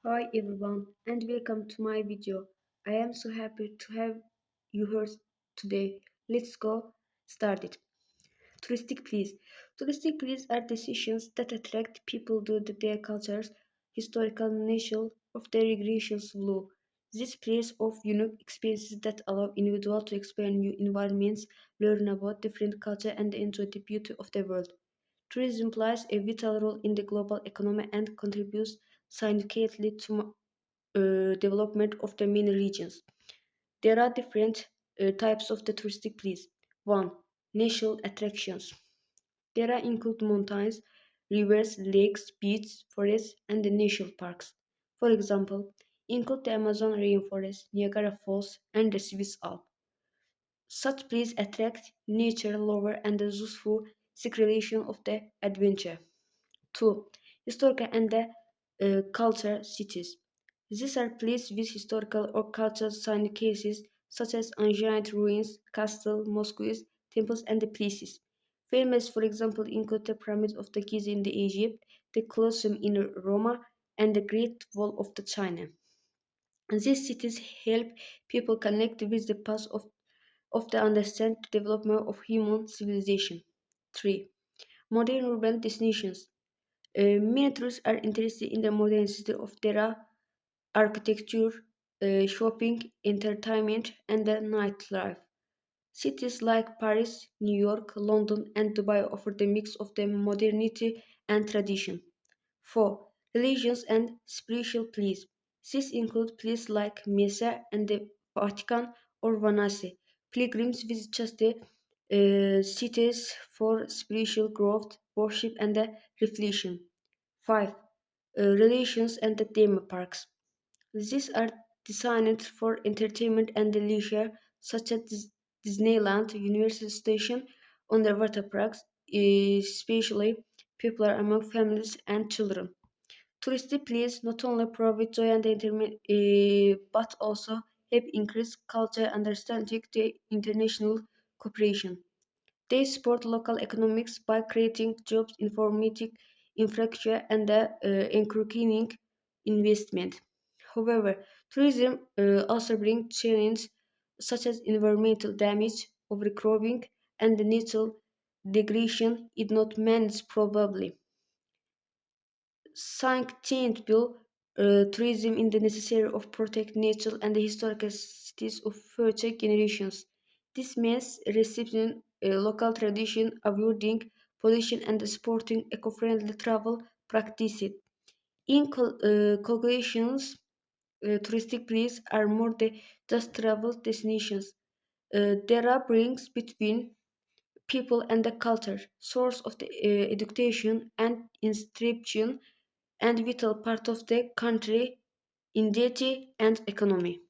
Hi everyone and welcome to my video. I am so happy to have you here today. Let's go start it. Touristic please. Touristic please are decisions that attract people due to their cultures, historical nature of their recreations flow. These places offer unique experiences that allow individuals to explore new environments, learn about different cultures and enjoy the beauty of the world. Tourism plays a vital role in the global economy and contributes significantly to development of the main regions. There are different types of the touristic place. 1. Natural attractions. There are include mountains, rivers, lakes, beaches, forests, and the national parks. For example, include the Amazon rainforest, Niagara Falls, and the Swiss Alps. Such places attract nature lover and the useful circulation of the adventure. 2. Historical and the culture cities. These are places with historical or cultural significances such as ancient ruins, castles, mosques, temples, and the places. Famous, for example, include the Pyramids of the Giza in the Egypt, the Colosseum in Rome, and the Great Wall of the China. And these cities help people connect with the past of the understand the development of human civilization. 3. Modern urban destinations. Many tourists are interested in the modernity of their architecture, shopping, entertainment, and the nightlife. Cities like Paris, New York, London, and Dubai offer the mix of the modernity and tradition. 4. Religions and spiritual places. These include places like Mesa and the Vatican or Vanasse. Pilgrims visit just the cities for spiritual growth, worship, and the reflection. 5. Relations and the theme parks. These are designed for entertainment and leisure, such as Disneyland, Universal Station, underwater parks, especially popular among families and children. Touristy places not only provide joy and entertainment, but also help increase cultural understanding to international cooperation. They support local economics by creating jobs, informatic infrastructure, and encouraging investment. However, tourism also brings challenges such as environmental damage, overcrowding, and the natural degradation if not managed probably. Sustainable tourism is the necessary of protect nature and the historical cities of future generations. This means respecting local tradition, avoiding pollution, and supporting eco-friendly travel practices. In conclusions, touristic places are more than just travel destinations. They are bridges between people and the culture, source of the education and instruction, and vital part of the country identity and economy.